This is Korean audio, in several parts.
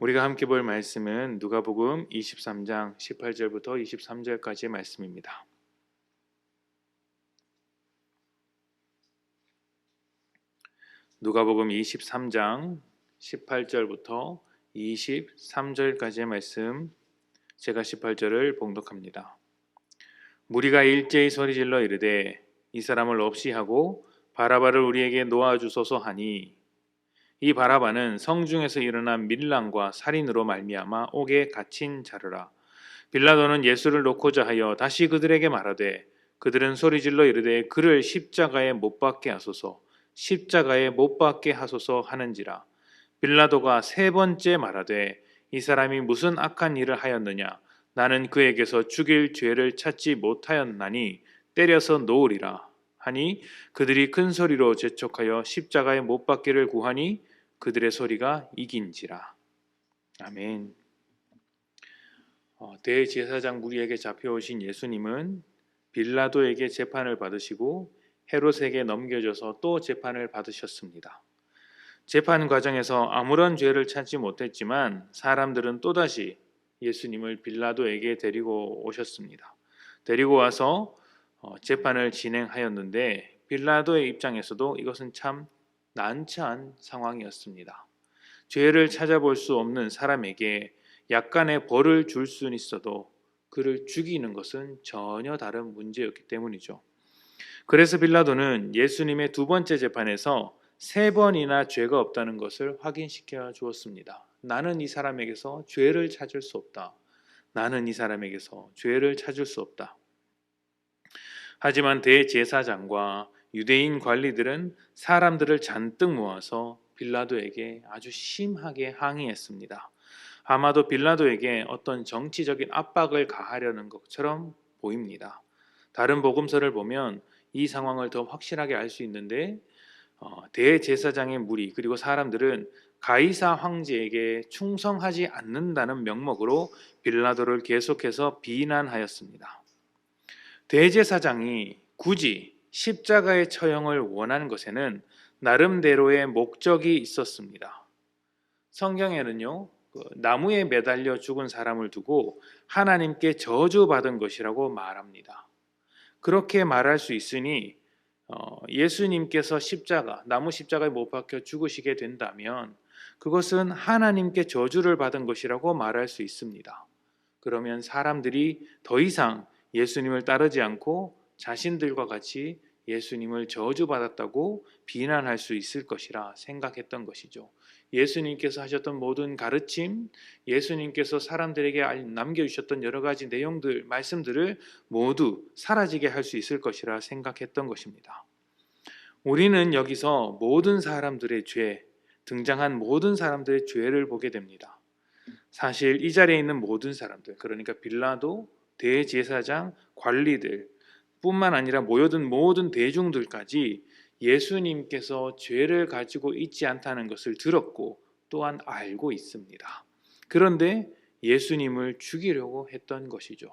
우리가 함께 볼 말씀은 누가복음 23장 18절부터 23절까지의 말씀입니다. 누가복음 23장 18절부터 23절까지의 말씀, 제가 18절을 봉독합니다. 무리가 일제히 소리질러 이르되 이 사람을 없이 하고 바라바를 우리에게 놓아주소서 하니, 이 바라바는 성중에서 일어난 밀랑과 살인으로 말미암아 옥에 갇힌 자르라. 빌라도는 예수를 놓고자 하여 다시 그들에게 말하되, 그들은 소리질러 이르되 그를 십자가에 못 박게 하소서, 십자가에 못 박게 하소서 하는지라. 빌라도가 세 번째 말하되, 이 사람이 무슨 악한 일을 하였느냐? 나는 그에게서 죽일 죄를 찾지 못하였나니 때려서 놓으리라 하니, 그들이 큰 소리로 재촉하여 십자가에 못 박기를 구하니 그들의 소리가 이긴지라. 아멘. 대제사장 무리에게 잡혀오신 예수님은 빌라도에게 재판을 받으시고 헤롯에게 넘겨져서 또 재판을 받으셨습니다. 재판 과정에서 아무런 죄를 찾지 못했지만 사람들은 또다시 예수님을 빌라도에게 데리고 오셨습니다. 데리고 와서 재판을 진행하였는데, 빌라도의 입장에서도 이것은 참 난처한 상황이었습니다. 죄를 찾아볼 수 없는 사람에게 약간의 벌을 줄 수는 있어도 그를 죽이는 것은 전혀 다른 문제였기 때문이죠. 그래서 빌라도는 예수님의 두 번째 재판에서 세 번이나 죄가 없다는 것을 확인시켜 주었습니다. 나는 이 사람에게서 죄를 찾을 수 없다. 나는 이 사람에게서 죄를 찾을 수 없다. 하지만 대제사장과 유대인 관리들은 사람들을 잔뜩 모아서 빌라도에게 아주 심하게 항의했습니다. 아마도 빌라도에게 어떤 정치적인 압박을 가하려는 것처럼 보입니다. 다른 복음서를 보면 이 상황을 더 확실하게 알 수 있는데, 대제사장의 무리 그리고 사람들은 가이사 황제에게 충성하지 않는다는 명목으로 빌라도를 계속해서 비난하였습니다. 대제사장이 굳이 십자가의 처형을 원하는 것에는 나름대로의 목적이 있었습니다. 성경에는요, 나무에 매달려 죽은 사람을 두고 하나님께 저주받은 것이라고 말합니다. 그렇게 말할 수 있으니 예수님께서 나무 십자가에 못 박혀 죽으시게 된다면 그것은 하나님께 저주를 받은 것이라고 말할 수 있습니다. 그러면 사람들이 더 이상 예수님을 따르지 않고 자신들과 같이 예수님을 저주받았다고 비난할 수 있을 것이라 생각했던 것이죠. 예수님께서 하셨던 모든 가르침, 예수님께서 사람들에게 남겨주셨던 여러 가지 내용들, 말씀들을 모두 사라지게 할 수 있을 것이라 생각했던 것입니다. 우리는 여기서 모든 사람들의 죄, 등장한 모든 사람들의 죄를 보게 됩니다. 사실 이 자리에 있는 모든 사람들, 그러니까 빌라도, 대제사장, 관리들 뿐만 아니라 모여든 모든 대중들까지 예수님께서 죄를 가지고 있지 않다는 것을 들었고 또한 알고 있습니다. 그런데 예수님을 죽이려고 했던 것이죠.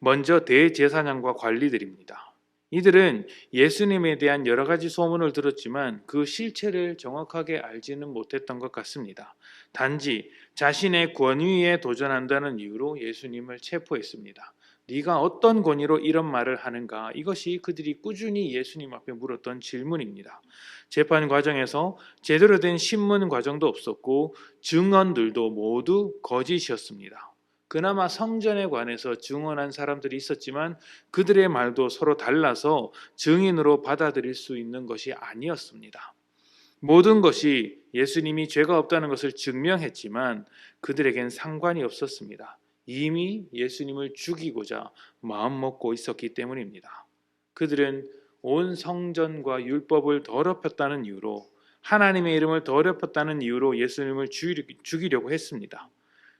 먼저 대제사장과 관리들입니다. 이들은 예수님에 대한 여러 가지 소문을 들었지만 그 실체를 정확하게 알지는 못했던 것 같습니다. 단지 자신의 권위에 도전한다는 이유로 예수님을 체포했습니다. 네가 어떤 권위로 이런 말을 하는가? 이것이 그들이 꾸준히 예수님 앞에 물었던 질문입니다. 재판 과정에서 제대로 된 신문 과정도 없었고 증언들도 모두 거짓이었습니다. 그나마 성전에 관해서 증언한 사람들이 있었지만 그들의 말도 서로 달라서 증인으로 받아들일 수 있는 것이 아니었습니다. 모든 것이 예수님이 죄가 없다는 것을 증명했지만 그들에겐 상관이 없었습니다. 이미 예수님을 죽이고자 마음먹고 있었기 때문입니다. 그들은 온 성전과 율법을 더럽혔다는 이유로, 하나님의 이름을 더럽혔다는 이유로 예수님을 죽이려고 했습니다.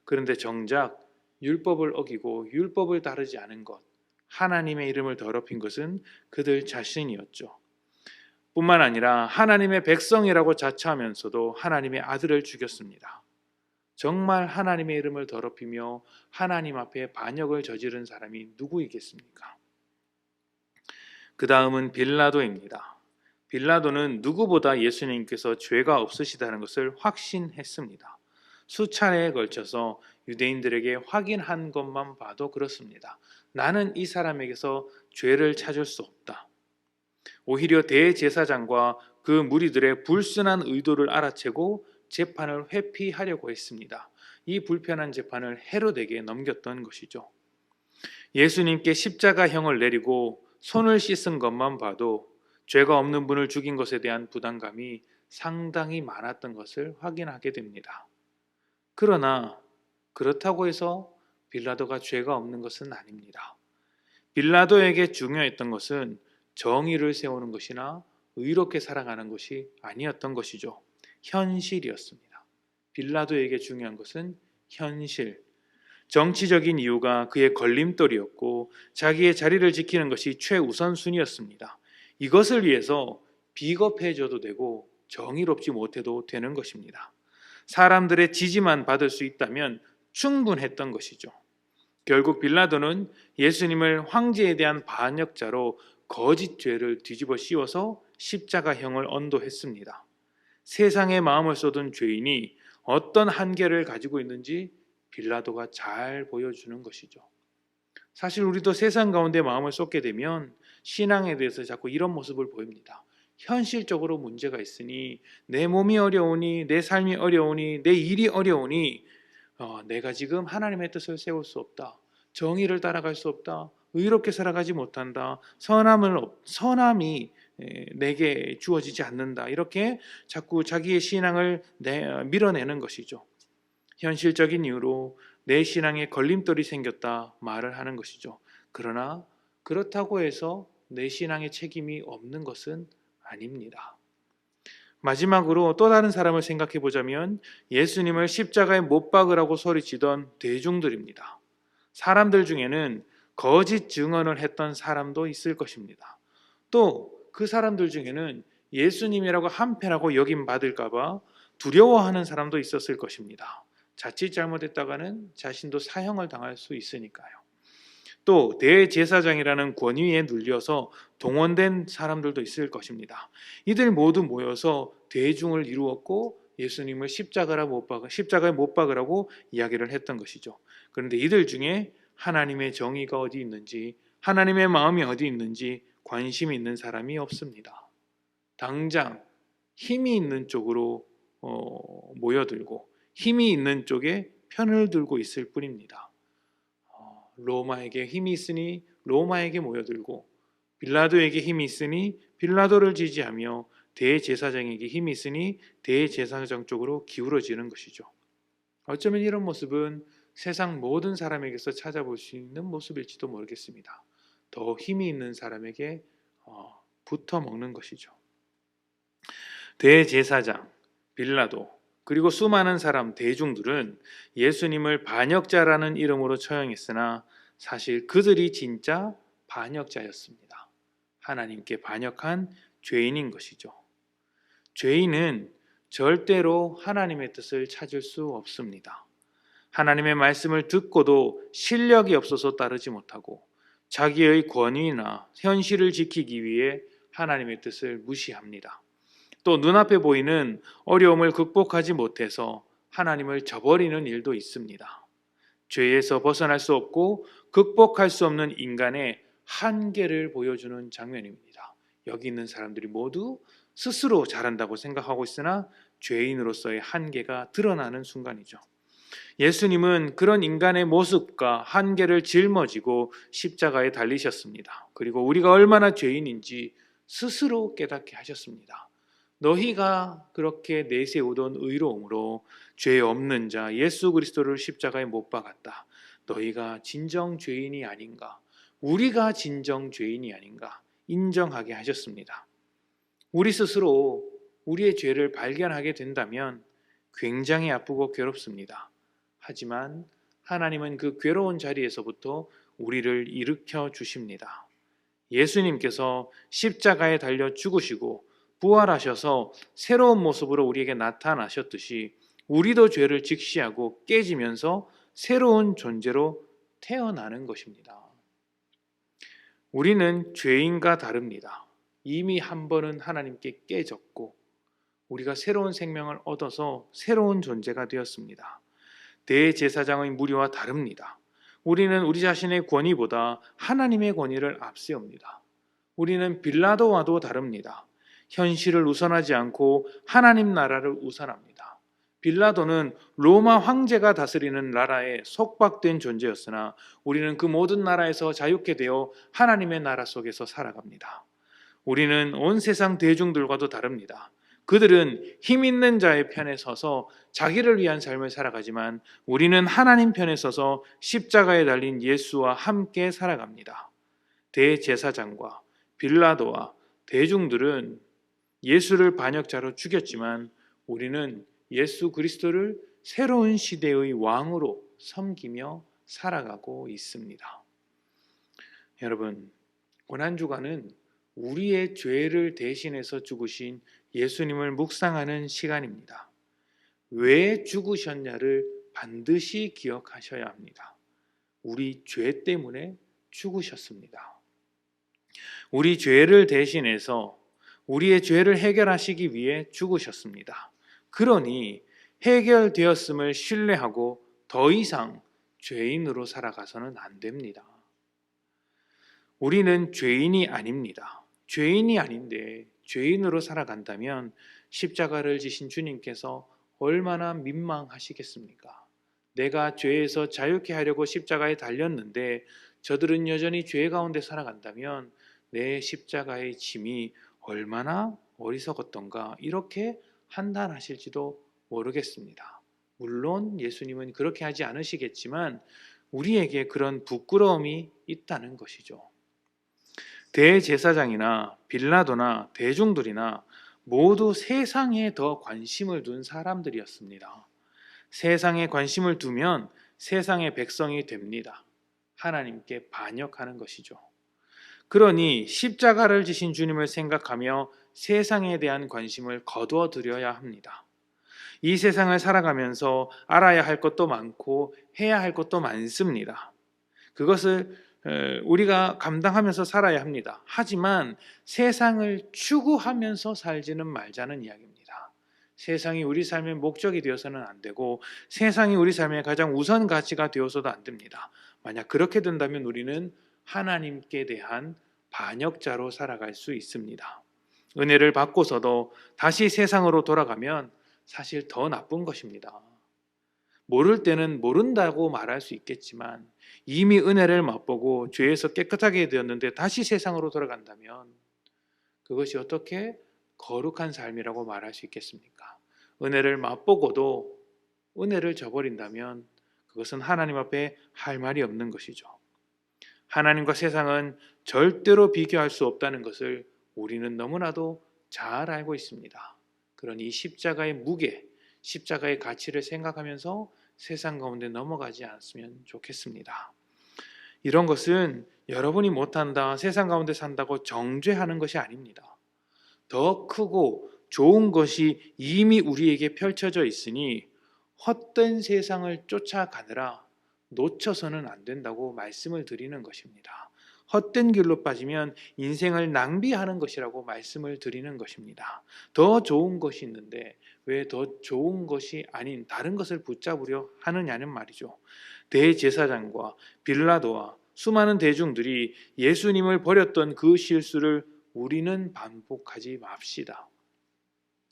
그런데 정작 율법을 어기고 율법을 따르지 않은 것, 하나님의 이름을 더럽힌 것은 그들 자신이었죠. 뿐만 아니라 하나님의 백성이라고 자처하면서도 하나님의 아들을 죽였습니다. 정말 하나님의 이름을 더럽히며 하나님 앞에 반역을 저지른 사람이 누구이겠습니까? 그 다음은 빌라도입니다. 빌라도는 누구보다 예수님께서 죄가 없으시다는 것을 확신했습니다. 수차례에 걸쳐서 유대인들에게 확인한 것만 봐도 그렇습니다. 나는 이 사람에게서 죄를 찾을 수 없다. 오히려 대제사장과 그 무리들의 불순한 의도를 알아채고 재판을 회피하려고 했습니다. 이 불편한 재판을 헤롯에게 넘겼던 것이죠. 예수님께 십자가형을 내리고 손을 씻은 것만 봐도 죄가 없는 분을 죽인 것에 대한 부담감이 상당히 많았던 것을 확인하게 됩니다. 그러나 그렇다고 해서 빌라도가 죄가 없는 것은 아닙니다. 빌라도에게 중요했던 것은 정의를 세우는 것이나 의롭게 살아가는 것이 아니었던 것이죠. 현실이었습니다. 빌라도에게 중요한 것은 현실, 정치적인 이유가 그의 걸림돌이었고 자기의 자리를 지키는 것이 최우선순위였습니다. 이것을 위해서 비겁해져도 되고 정의롭지 못해도 되는 것입니다. 사람들의 지지만 받을 수 있다면 충분했던 것이죠. 결국 빌라도는 예수님을 황제에 대한 반역자로 거짓 죄를 뒤집어 씌워서 십자가형을 언도했습니다. 세상의 마음을 쏟은 죄인이 어떤 한계를 가지고 있는지 빌라도가 잘 보여주는 것이죠. 사실 우리도 세상 가운데 마음을 쏟게 되면 신앙에 대해서 자꾸 이런 모습을 보입니다. 현실적으로 문제가 있으니, 내 몸이 어려우니, 내 삶이 어려우니, 내 일이 어려우니 내가 지금 하나님의 뜻을 세울 수 없다. 정의를 따라갈 수 없다. 의롭게 살아가지 못한다. 선함이 내게 주어지지 않는다. 이렇게 자꾸 자기의 신앙을 밀어내는 것이죠. 현실적인 이유로 내 신앙에 걸림돌이 생겼다 말을 하는 것이죠. 그러나 그렇다고 해서 내 신앙에 책임이 없는 것은 아닙니다. 마지막으로 또 다른 사람을 생각해 보자면 예수님을 십자가에 못 박으라고 소리치던 대중들입니다. 사람들 중에는 거짓 증언을 했던 사람도 있을 것입니다. 또 그 사람들 중에는 예수님이라고 한패라고 여김 받을까 봐 두려워하는 사람도 있었을 것입니다. 자칫 잘못했다가는 자신도 사형을 당할 수 있으니까요. 또 대제사장이라는 권위에 눌려서 동원된 사람들도 있을 것입니다. 이들 모두 모여서 대중을 이루었고 예수님을 십자가에 못 박으라고 이야기를 했던 것이죠. 그런데 이들 중에 하나님의 정의가 어디 있는지, 하나님의 마음이 어디 있는지 관심이 있는 사람이 없습니다. 당장 힘이 있는 쪽으로 모여들고 힘이 있는 쪽에 편을 들고 있을 뿐입니다. 로마에게 힘이 있으니 로마에게 모여들고, 빌라도에게 힘이 있으니 빌라도를 지지하며, 대제사장에게 힘이 있으니 대제사장 쪽으로 기울어지는 것이죠. 어쩌면 이런 모습은 세상 모든 사람에게서 찾아볼 수 있는 모습일지도 모르겠습니다. 더 힘이 있는 사람에게 붙어 먹는 것이죠. 대제사장, 빌라도, 그리고 수많은 사람, 대중들은 예수님을 반역자라는 이름으로 처형했으나 사실 그들이 진짜 반역자였습니다. 하나님께 반역한 죄인인 것이죠. 죄인은 절대로 하나님의 뜻을 찾을 수 없습니다. 하나님의 말씀을 듣고도 실력이 없어서 따르지 못하고 자기의 권위나 현실을 지키기 위해 하나님의 뜻을 무시합니다. 또 눈앞에 보이는 어려움을 극복하지 못해서 하나님을 저버리는 일도 있습니다. 죄에서 벗어날 수 없고 극복할 수 없는 인간의 한계를 보여주는 장면입니다. 여기 있는 사람들이 모두 스스로 잘한다고 생각하고 있으나 죄인으로서의 한계가 드러나는 순간이죠. 예수님은 그런 인간의 모습과 한계를 짊어지고 십자가에 달리셨습니다. 그리고 우리가 얼마나 죄인인지 스스로 깨닫게 하셨습니다. 너희가 그렇게 내세우던 의로움으로 죄 없는 자 예수 그리스도를 십자가에 못 박았다. 너희가 진정 죄인이 아닌가? 우리가 진정 죄인이 아닌가? 인정하게 하셨습니다. 우리 스스로 우리의 죄를 발견하게 된다면 굉장히 아프고 괴롭습니다. 하지만 하나님은 그 괴로운 자리에서부터 우리를 일으켜 주십니다. 예수님께서 십자가에 달려 죽으시고 부활하셔서 새로운 모습으로 우리에게 나타나셨듯이 우리도 죄를 직시하고 깨지면서 새로운 존재로 태어나는 것입니다. 우리는 죄인과 다릅니다. 이미 한 번은 하나님께 깨졌고 우리가 새로운 생명을 얻어서 새로운 존재가 되었습니다. 대제사장의 무리와 다릅니다. 우리는 우리 자신의 권위보다 하나님의 권위를 앞세웁니다. 우리는 빌라도와도 다릅니다. 현실을 우선하지 않고 하나님 나라를 우선합니다. 빌라도는 로마 황제가 다스리는 나라에 속박된 존재였으나 우리는 그 모든 나라에서 자유케 되어 하나님의 나라 속에서 살아갑니다. 우리는 온 세상 대중들과도 다릅니다. 그들은 힘 있는 자의 편에 서서 자기를 위한 삶을 살아가지만 우리는 하나님 편에 서서 십자가에 달린 예수와 함께 살아갑니다. 대제사장과 빌라도와 대중들은 예수를 반역자로 죽였지만 우리는 예수 그리스도를 새로운 시대의 왕으로 섬기며 살아가고 있습니다. 여러분, 고난주간은 우리의 죄를 대신해서 죽으신 예수님을 묵상하는 시간입니다. 왜 죽으셨냐를 반드시 기억하셔야 합니다. 우리 죄 때문에 죽으셨습니다. 우리 죄를 대신해서 우리의 죄를 해결하시기 위해 죽으셨습니다. 그러니 해결되었음을 신뢰하고 더 이상 죄인으로 살아가서는 안 됩니다. 우리는 죄인이 아닙니다. 죄인이 아닌데 죄인으로 살아간다면 십자가를 지신 주님께서 얼마나 민망하시겠습니까? 내가 죄에서 자유케 하려고 십자가에 달렸는데 저들은 여전히 죄 가운데 살아간다면 내 십자가의 짐이 얼마나 어리석었던가 이렇게 판단하실지도 모르겠습니다. 물론 예수님은 그렇게 하지 않으시겠지만 우리에게 그런 부끄러움이 있다는 것이죠. 대제사장이나 빌라도나 대중들이나 모두 세상에 더 관심을 둔 사람들이었습니다. 세상에 관심을 두면 세상의 백성이 됩니다. 하나님께 반역하는 것이죠. 그러니 십자가를 지신 주님을 생각하며 세상에 대한 관심을 거두어 드려야 합니다. 이 세상을 살아가면서 알아야 할 것도 많고 해야 할 것도 많습니다. 그것을 우리가 감당하면서 살아야 합니다. 하지만 세상을 추구하면서 살지는 말자는 이야기입니다. 세상이 우리 삶의 목적이 되어서는 안 되고 세상이 우리 삶의 가장 우선 가치가 되어서도 안 됩니다. 만약 그렇게 된다면 우리는 하나님께 대한 반역자로 살아갈 수 있습니다. 은혜를 받고서도 다시 세상으로 돌아가면 사실 더 나쁜 것입니다. 모를 때는 모른다고 말할 수 있겠지만 이미 은혜를 맛보고 죄에서 깨끗하게 되었는데 다시 세상으로 돌아간다면 그것이 어떻게 거룩한 삶이라고 말할 수 있겠습니까? 은혜를 맛보고도 은혜를 저버린다면 그것은 하나님 앞에 할 말이 없는 것이죠. 하나님과 세상은 절대로 비교할 수 없다는 것을 우리는 너무나도 잘 알고 있습니다. 그러니 십자가의 무게, 십자가의 가치를 생각하면서 세상 가운데 넘어가지 않았으면 좋겠습니다. 이런 것은 여러분이 못한다, 세상 가운데 산다고 정죄하는 것이 아닙니다. 더 크고 좋은 것이 이미 우리에게 펼쳐져 있으니 헛된 세상을 쫓아가느라 놓쳐서는 안 된다고 말씀을 드리는 것입니다. 헛된 길로 빠지면 인생을 낭비하는 것이라고 말씀을 드리는 것입니다. 더 좋은 것이 있는데 왜 더 좋은 것이 아닌 다른 것을 붙잡으려 하느냐는 말이죠. 대제사장과 빌라도와 수많은 대중들이 예수님을 버렸던 그 실수를 우리는 반복하지 맙시다.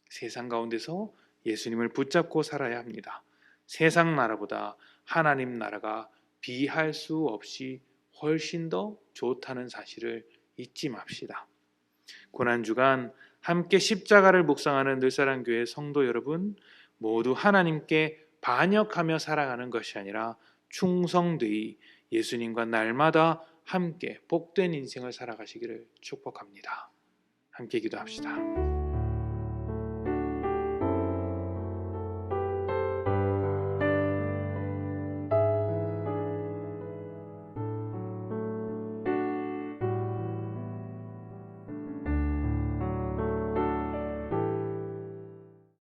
세상 가운데서 예수님을 붙잡고 살아야 합니다. 세상 나라보다 하나님 나라가 비할 수 없이 훨씬 더 좋다는 사실을 잊지 맙시다. 고난주간 함께 십자가를 묵상하는 늘사랑교회 성도 여러분, 모두 하나님께 반역하며 살아가는 것이 아니라 충성되이 예수님과 날마다 함께 복된 인생을 살아가시기를 축복합니다. 함께 기도합시다.